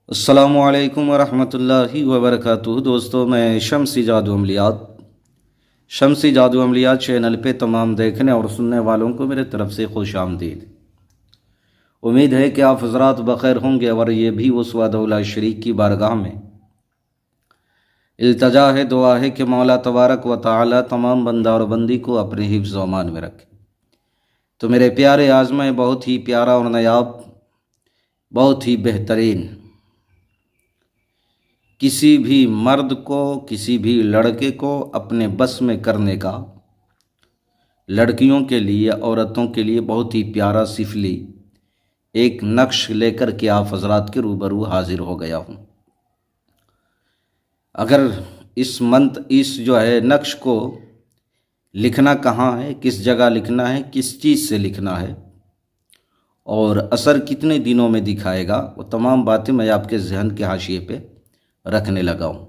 अस्सलामुअलैकुम वरहमतुल्लाहि वबरकातुहू। दोस्तों, मैं शम्सी जादू अमलियात चैनल पे तमाम देखने और सुनने वालों को मेरे तरफ़ से खुश आमदीद। उम्मीद है कि आप हज़रात बख़ैर होंगे और ये भी उस वादौला शरीक की बारगाह में इल्तजा है, दुआ है कि मौला तबारक व तआला तमाम बंदा और बंदी को अपने हिफ्ज़ व अमान में रखे। तो मेरे प्यारे आज़मा, बहुत ही प्यारा और नायाब, बहुत ही बेहतरीन, किसी भी मर्द को, किसी भी लड़के को अपने बस में करने का, लड़कियों के लिए, औरतों के लिए बहुत ही प्यारा सिफली एक नक्श लेकर के आप हजरात के रूबरू हाजिर हो गया हूँ। अगर इस जो है नक्श को लिखना कहाँ है, किस जगह लिखना है, किस चीज़ से लिखना है और असर कितने दिनों में दिखाएगा, वो तमाम बातें मैं आपके जहन के हाशिए पे रखने लगा हूँ।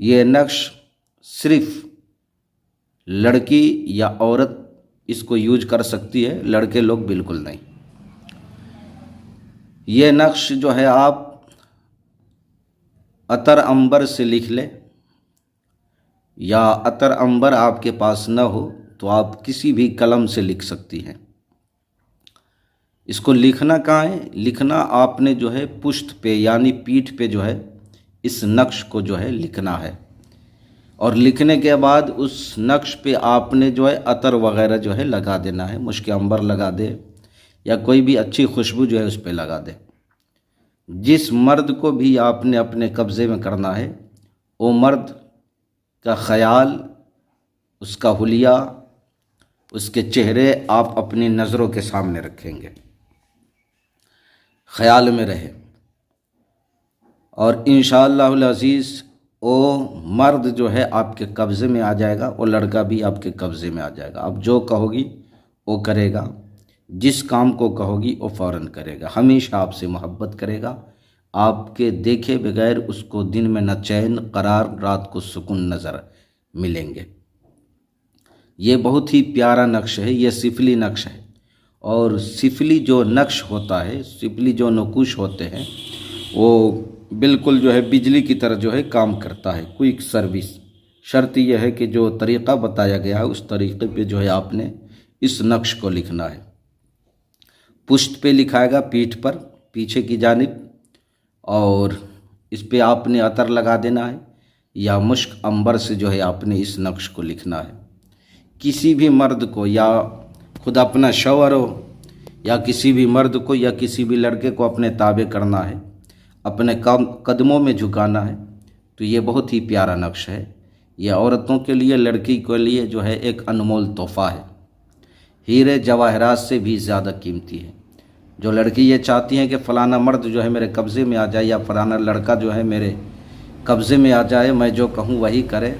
ये नक्श सिर्फ लड़की या औरत इसको यूज कर सकती है, लड़के लोग बिल्कुल नहीं। ये नक्श जो है आप अतर अंबर से लिख ले, या अतर अंबर आपके पास न हो तो आप किसी भी कलम से लिख सकती हैं। इसको लिखना कहाँ है? लिखना आपने जो है पुश्त पे यानी पीठ पे जो है इस नक्श को जो है लिखना है, और लिखने के बाद उस नक्श पे आपने जो है अतर वगैरह जो है लगा देना है। मुश्क अंबर लगा दे या कोई भी अच्छी खुशबू जो है उस पर लगा दे। जिस मर्द को भी आपने अपने कब्ज़े में करना है, वो मर्द का ख़याल, उसका हुलिया, उसके चेहरे आप अपनी नज़रों के सामने रखेंगे, ख़याल में रहे, और इंशाअल्लाहुल अज़ीज़ वो मर्द जो है आपके कब्ज़े में आ जाएगा, वो लड़का भी आपके कब्ज़े में आ जाएगा। आप जो कहोगी वो करेगा, जिस काम को कहोगी वो फ़ौरन करेगा, हमेशा आपसे मोहब्बत करेगा, आपके देखे बगैर उसको दिन में न चैन करार, रात को सुकून नज़र मिलेंगे। ये बहुत ही प्यारा नक्श है, ये सिफली नक्श है। और सिफली जो नक्श होता है, सिफली जो नकुश होते हैं, वो बिल्कुल जो है बिजली की तरह जो है काम करता है, क्विक सर्विस। शर्त यह है कि जो तरीक़ा बताया गया है उस तरीक़े पे जो है आपने इस नक्श को लिखना है। पुश्त पे लिखाएगा, पीठ पर पीछे की जानिब, और इस पे आपने अतर लगा देना है या मुश्क अंबर से जो है आपने इस नक्श को लिखना है। किसी भी मर्द को, या खुद अपना शौहर हो, या किसी भी मर्द को या किसी भी लड़के को अपने ताबे करना है, अपने कदमों में झुकाना है, तो ये बहुत ही प्यारा नक्श है। यह औरतों के लिए, लड़की के लिए जो है एक अनमोल तोहफ़ा है, हीरे जवाहरात से भी ज़्यादा कीमती है। जो लड़की ये चाहती हैं कि फ़लाना मर्द जो है मेरे कब्ज़े में आ जाए, या फ़लाना लड़का जो है मेरे कब्ज़े में आ जाए, मैं जो कहूँ वही करे,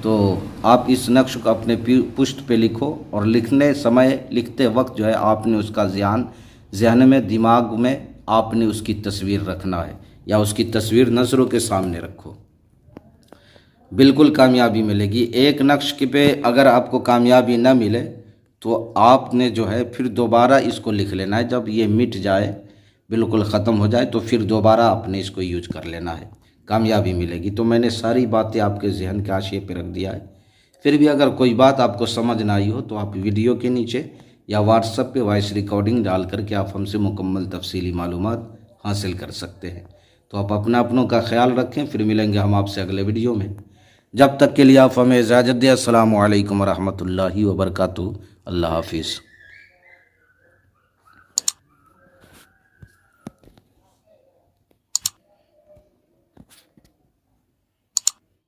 तो आप इस नक्श को अपने पुश्त पे लिखो, और लिखने समय, लिखते वक्त जो है आपने उसका ज़हन में, दिमाग में आपने उसकी तस्वीर रखना है, या उसकी तस्वीर नज़रों के सामने रखो, बिल्कुल कामयाबी मिलेगी। एक नक्श पे अगर आपको कामयाबी ना मिले तो आपने जो है फिर दोबारा इसको लिख लेना है। जब ये मिट जाए, बिल्कुल ख़त्म हो जाए, तो फिर दोबारा आपने इसको यूज कर लेना है, कामयाबी मिलेगी। तो मैंने सारी बातें आपके जहन के हाशिए पे रख दिया है। फिर भी अगर कोई बात आपको समझ ना आई हो तो आप वीडियो के नीचे या व्हाट्सएप पे वॉइस रिकॉर्डिंग डाल करके आप हमसे मुकम्मल तफसीली मालूमात हासिल कर सकते हैं। तो आप अपनों का ख्याल रखें। फिर मिलेंगे हम आपसे अगले वीडियो में। जब तक के लिए आप हमें इजाज़त दें। अस्सलामु अलैकुम वरहमतुल्लाहि वबरकातुहू। अल्लाह हाफिज़।